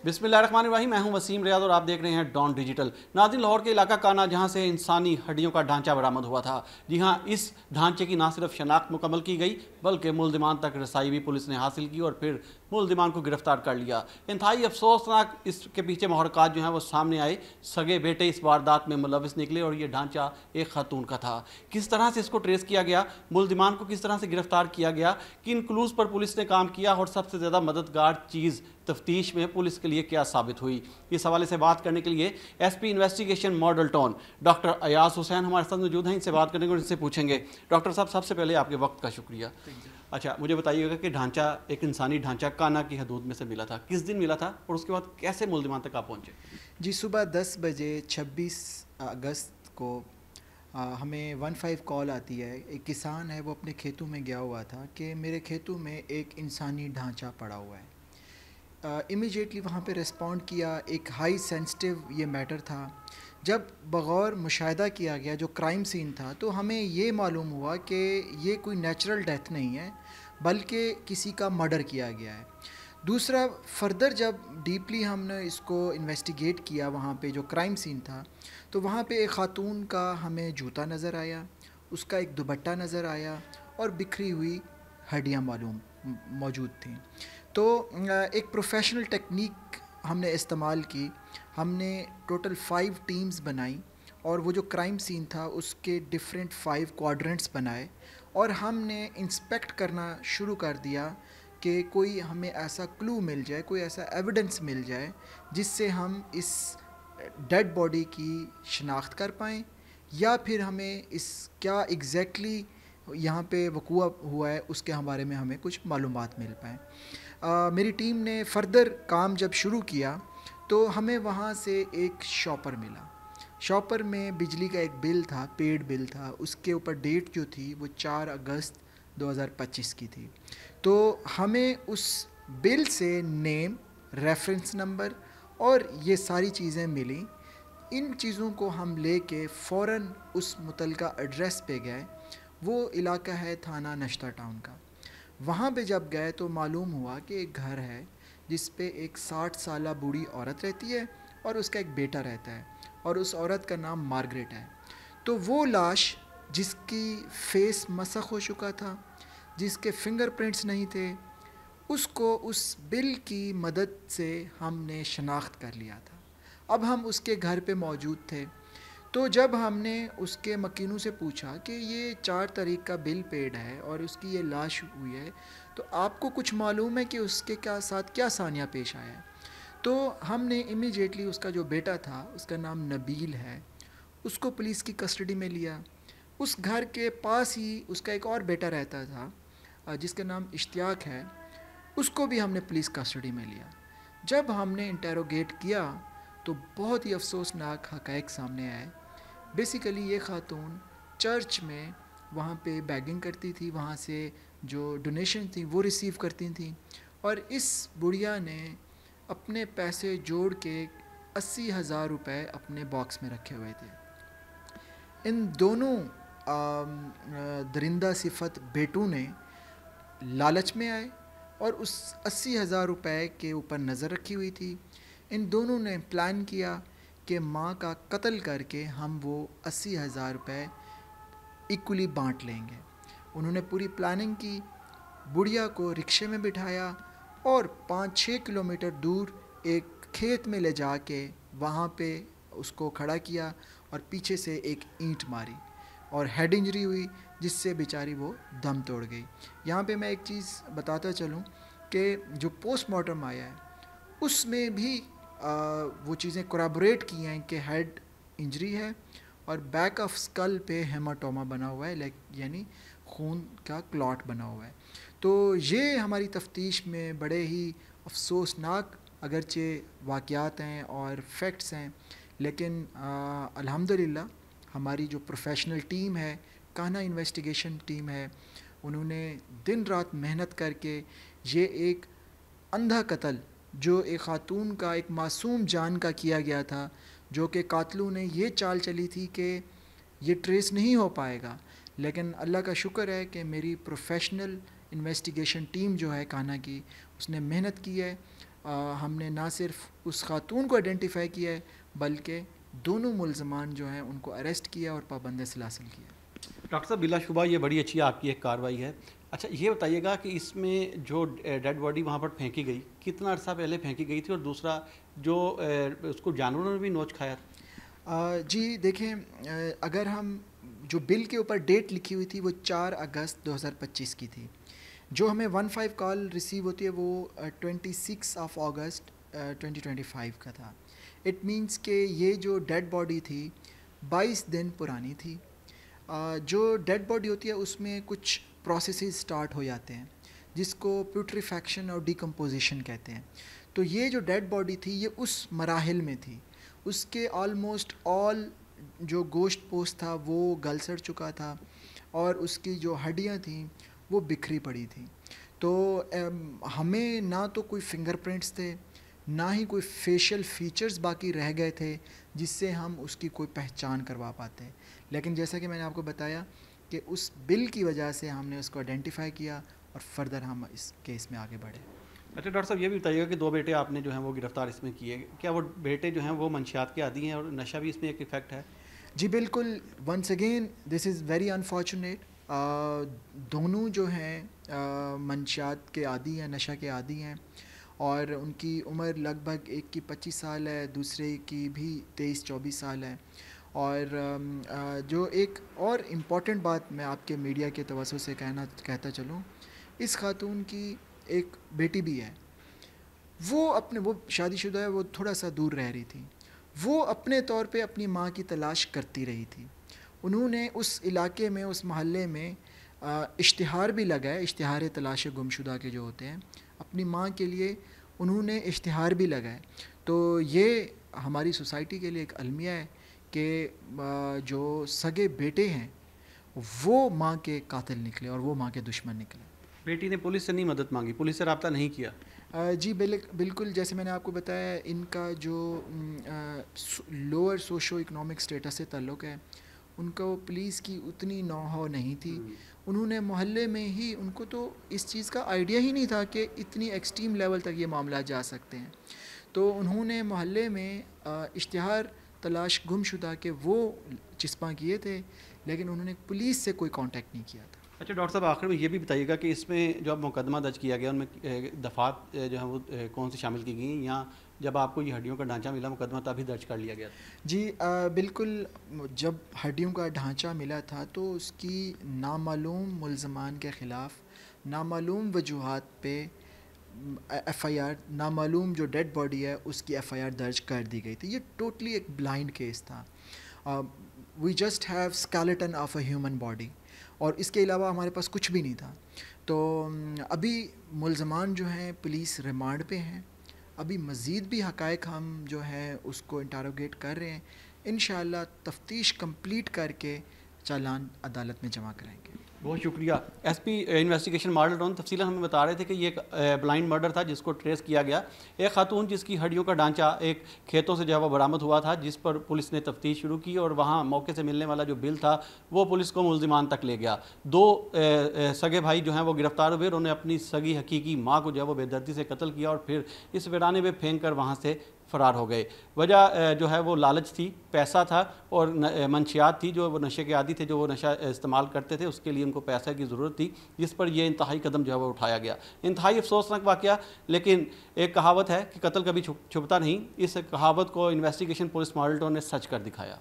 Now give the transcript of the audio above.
बिस्मिल्लाहिर्रहमानिर्रहीम। मैं हूं वसीम रियाद और आप देख रहे हैं डॉन डिजिटल। नाज़रीन, लाहौर के इलाका काना जहां से इंसानी हड्डियों का ढांचा बरामद हुआ था, जी हां, इस ढांचे की न सिर्फ शनाख्त मुकम्मल की गई बल्कि मुल्ज़िमान तक रसाई भी पुलिस ने हासिल की और फिर मुल्ज़िमान को गिरफ्तार कर लिया। इंतहाई अफसोसनाक इसके पीछे महरक़ात जो हैं वो सामने आए। सगे बेटे इस वारदात में मुलविस निकले और ये ढांचा एक खातून का था। किस तरह से इसको ट्रेस किया गया, मुल्ज़िमान को किस तरह से गिरफ्तार किया गया, किन क्लूज़ पर पुलिस ने काम किया और सबसे ज़्यादा मददगार चीज़ तफ्तीश में पुलिस के लिए क्या साबित हुई, इस हवाले से बात करने के लिए SP investigation model town doctor Ayaz Hussain हमारे साथ मौजूद हैं। इनसे बात करेंगे और इनसे पूछेंगे। डॉक्टर साहब, सबसे पहले आपके वक्त का शुक्रिया। अच्छा, मुझे बताइएगा कि ढांचा, एक इंसानी ढांचा काना की हदूद में से मिला था, किस दिन मिला था और उसके बाद कैसे मुल्ज़िमान तक आप पहुँचे? जी, सुबह 10 बजे 26 अगस्त को हमें 15 कॉल आती है। एक किसान है, वो अपने खेतों में गया हुआ था कि मेरे खेतों में एक इंसानी ढांचा पड़ा हुआ है। इमीडिएटली वहाँ पे रिस्पॉन्ड किया। एक हाई सेंसिटिव ये मैटर था। जब बग़ौर मुशाहिदा किया गया जो क्राइम सीन था, तो हमें ये मालूम हुआ कि ये कोई नेचुरल डेथ नहीं है बल्कि किसी का मर्डर किया गया है। दूसरा, फर्दर जब डीपली हमने इसको इन्वेस्टिगेट किया, वहाँ पे जो क्राइम सीन था, तो वहाँ पे एक ख़ातून का हमें जूता नज़र आया, उसका एक दुपट्टा नज़र आया और बिखरी हुई हड्डियाँ मौजूद थीं। तो एक प्रोफेशनल टेक्निक हमने इस्तेमाल की। हमने टोटल 5 टीम्स बनाई और वो जो क्राइम सीन था उसके डिफरेंट 5 क्वाड्रेंट्स बनाए और हमने इंस्पेक्ट करना शुरू कर दिया कि कोई हमें ऐसा क्लू मिल जाए, कोई ऐसा एविडेंस मिल जाए जिससे हम इस डेड बॉडी की शनाख्त कर पाएँ या फिर हमें इस क्या एग्जैक्टली यहाँ पे वक़ूआ हुआ है उसके बारे में हमें कुछ मालूमात मिल पाएँ। मेरी टीम ने फर्दर काम जब शुरू किया तो हमें वहाँ से एक शॉपर मिला। शॉपर में बिजली का एक बिल था, पेड बिल था। उसके ऊपर डेट जो थी वो 4 अगस्त 2025 की थी। तो हमें उस बिल से नेम, रेफरेंस नंबर और ये सारी चीज़ें मिली। इन चीज़ों को हम लेके फ़ौरन उस मुतलका एड्रेस पे गए। वो इलाका है थाना नश्ता टाउन का। वहाँ पे जब गए तो मालूम हुआ कि एक घर है जिस पे एक 60 साला बूढ़ी औरत रहती है और उसका एक बेटा रहता है और उस औरत का नाम मार्गरेट है। तो वो लाश जिसकी फेस मसख हो चुका था, जिसके फिंगरप्रिंट्स नहीं थे, उसको उस बिल की मदद से हमने शनाख्त कर लिया था। अब हम उसके घर पे मौजूद थे। तो जब हमने उसके मकीनों से पूछा कि ये 4 तारीख का बिल पेड है और उसकी ये लाश हुई है, तो आपको कुछ मालूम है कि उसके साथ क्या सानिया पेश आया है? तो हमने इमीडिएटली उसका जो बेटा था, उसका नाम नबील है, उसको पुलिस की कस्टडी में लिया। उस घर के पास ही उसका एक और बेटा रहता था जिसका नाम इश्तियाक है, उसको भी हमने पुलिस कस्टडी में लिया। जब हमने इंटेरोगेट किया तो बहुत ही अफसोसनाक हक़ाइक़ सामने आए। बेसिकली ये ख़ातून चर्च में वहाँ पे बैगिंग करती थी, वहाँ से जो डोनेशन थी वो रिसीव करती थी और इस बुढ़िया ने अपने पैसे जोड़ के 80,000 रुपये अपने बॉक्स में रखे हुए थे। इन दोनों दरिंदा सिफत बेटों ने लालच में आए और उस 80,000 रुपये के ऊपर नज़र रखी हुई थी। इन दोनों ने प्लान किया कि माँ का कत्ल करके हम वो 80,000 रुपये इक्वली बांट लेंगे। उन्होंने पूरी प्लानिंग की, बुढ़िया को रिक्शे में बिठाया और 5-6 किलोमीटर दूर एक खेत में ले जाके वहाँ पे उसको खड़ा किया और पीछे से एक ईंट मारी और हेड इंजरी हुई जिससे बेचारी वो दम तोड़ गई। यहाँ पे मैं एक चीज़ बताता चलूँ कि जो पोस्टमार्टम आया है उसमें भी वो चीज़ें कोराबोरेट की हैं कि हेड इंजरी है और बैक ऑफ स्कल पे हेमाटोमा बना हुआ है, यानी खून का क्लॉट बना हुआ है। तो ये हमारी तफ्तीश में बड़े ही अफसोसनाक अगरचे वाक़यात हैं और फैक्ट्स हैं, लेकिन अल्हम्दुलिल्लाह हमारी जो प्रोफेशनल टीम है, कान्हा इन्वेस्टिगेशन टीम है, उन्होंने दिन रात मेहनत करके ये एक अंधा कत्ल जो एक ख़ातून का, एक मासूम जान का किया गया था, जो कि कातलों ने ये चाल चली थी कि ये ट्रेस नहीं हो पाएगा, लेकिन अल्लाह का शुक्र है कि मेरी प्रोफेशनल इन्वेस्टिगेशन टीम जो है कान्हा की, उसने मेहनत की है। ہم نے نہ صرف اس خاتون کو آئیڈینٹیفائی کیا ہے بلکہ دونوں ملزمان جو ہیں ان کو اریسٹ کیا اور پابند سلاسل کیا۔ ڈاکٹر صاحب بلا شبہ یہ بڑی اچھی آپ کی ایک کارروائی ہے۔ اچھا یہ بتائیے گا کہ اس میں جو ڈیڈ باڈی وہاں پر پھینکی گئی کتنا عرصہ پہلے پھینکی گئی تھی، اور دوسرا جو اس کو جانوروں نے بھی نوچ کھایا تھا؟ جی دیکھیں، اگر ہم جو بل کے اوپر ڈیٹ لکھی ہوئی تھی وہ 4 اگست 2025 کی تھی، جو ہمیں 15 کال ریسیو ہوتی ہے وہ 26 اگست 2025 کا تھا۔ اٹ مینس کہ یہ جو ڈیڈ باڈی تھی 22 دن پرانی تھی۔ جو ڈیڈ باڈی ہوتی ہے اس میں کچھ پروسیسز سٹارٹ ہو جاتے ہیں جس کو پیوٹریفیکشن اور ڈیکمپوزیشن کہتے ہیں۔ تو یہ جو ڈیڈ باڈی تھی یہ اس مراحل میں تھی، اس کے آلموسٹ آل جو گوشت پوست تھا وہ گل سڑ چکا تھا اور اس کی جو ہڈیاں تھیں وہ بکھری پڑی تھیں۔ تو ہمیں نہ تو کوئی فنگر پرنٹس تھے نہ ہی کوئی فیشل فیچرز باقی رہ گئے تھے جس سے ہم اس کی کوئی پہچان کروا پاتے، لیکن جیسا کہ میں نے آپ کو بتایا کہ اس بل کی وجہ سے ہم نے اس کو آئیڈینٹیفائی کیا اور فردر ہم اس کیس میں آگے بڑھے۔ اچھا ڈاکٹر صاحب یہ بھی بتائیے گا کہ 2 بیٹے آپ نے جو ہیں وہ گرفتار اس میں کیے، کیا وہ بیٹے جو ہیں وہ منشیات کے عادی ہیں اور نشہ بھی اس میں ایک ایفیکٹ ہے؟ جی بالکل، once again this is very unfortunate, دونوں جو ہیں منشیات کے عادی ہیں، نشہ کے عادی ہیں، اور ان کی عمر لگ بھگ ایک کی 25 سال ہے، دوسرے کی بھی 23-24 سال ہے۔ اور جو ایک اور امپورٹنٹ بات میں آپ کے میڈیا کے توسط سے کہتا چلوں، اس خاتون کی ایک بیٹی بھی ہے، وہ شادی شدہ ہے، وہ تھوڑا سا دور رہ رہی تھی، وہ اپنے طور پہ اپنی ماں کی تلاش کرتی رہی تھی۔ انہوں نے اس علاقے میں، اس محلے میں اشتہار بھی لگائے، اشتہار تلاش گمشدہ کے جو ہوتے ہیں، اپنی ماں کے لیے انہوں نے اشتہار بھی لگائے۔ تو یہ ہماری سوسائٹی کے لیے ایک المیہ ہے کہ جو سگے بیٹے ہیں وہ ماں کے قاتل نکلے اور وہ ماں کے دشمن نکلے۔ بیٹی نے پولیس سے نہیں مدد مانگی، پولیس سے رابطہ نہیں کیا؟ جی بالکل، جیسے میں نے آپ کو بتایا ان کا جو لوور سوشو اکنامک سٹیٹس سے تعلق ہے، ان کو پولیس کی اتنی نو ہو نہیں تھی۔ انہوں نے محلے میں ہی، ان کو تو اس چیز کا آئیڈیا ہی نہیں تھا کہ اتنی ایکسٹریم لیول تک یہ معاملات جا سکتے ہیں، تو انہوں نے محلے میں اشتہار تلاش گم شدہ کے وہ چسپاں کیے تھے، لیکن انہوں نے پولیس سے کوئی کانٹیکٹ نہیں کیا تھا۔ اچھا ڈاکٹر صاحب آخر میں یہ بھی بتائیے گا کہ اس میں جو اب مقدمہ درج کیا گیا ان میں دفعات جو ہیں وہ کون سی شامل کی گئیں، یا جب آپ کو یہ ہڈیوں کا ڈھانچہ ملا مقدمہ تبھی درج کر لیا گیا تھا؟ جی بالکل، جب ہڈیوں کا ڈھانچہ ملا تھا تو اس کی نامعلوم ملزمان کے خلاف نامعلوم وجوہات پہ ایف آئی آر، نامعلوم جو ڈیڈ باڈی ہے اس کی ایف آئی آر درج کر دی گئی تھی۔ یہ ٹوٹلی ایک بلائنڈ کیس تھا۔ We just have skeleton of a human body, اور اس کے علاوہ ہمارے پاس کچھ بھی نہیں تھا۔ تو ابھی ملزمان جو ہیں پولیس ریمانڈ پہ ہیں، ابھی مزید بھی حقائق ہم جو ہیں اس کو انٹاروگیٹ کر رہے ہیں، انشاءاللہ تفتیش کمپلیٹ کر کے چالان عدالت میں جمع کرائیں گے۔ بہت شکریہ S P investigation model town, تفصیلاً ہمیں بتا رہے تھے کہ یہ ایک بلائنڈ مرڈر تھا جس کو ٹریس کیا گیا، ایک خاتون جس کی ہڈیوں کا ڈھانچہ ایک کھیتوں سے جو ہے وہ برآمد ہوا تھا، جس پر پولیس نے تفتیش شروع کی، اور وہاں موقع سے ملنے والا جو بل تھا وہ پولیس کو ملزمان تک لے گیا۔ 2 سگے بھائی جو ہیں وہ گرفتار ہوئے، انہوں نے اپنی سگی حقیقی ماں کو جو ہے وہ بے دردی سے قتل کیا اور پھر اس ویرانے میں پھینک کر وہاں سے فرار ہو گئے۔ وجہ جو ہے وہ لالچ تھی، پیسہ تھا اور منشیات تھی، جو وہ نشے کے عادی تھے، جو وہ نشہ استعمال کرتے تھے، اس کے لیے ان کو پیسہ کی ضرورت تھی، جس پر یہ انتہائی قدم جو ہے وہ اٹھایا گیا۔ انتہائی افسوسناک واقعہ، لیکن ایک کہاوت ہے کہ قتل کبھی چھپتا نہیں، اس کہاوت کو انویسٹیگیشن پولیس ماڈل ٹاؤن نے سچ کر دکھایا۔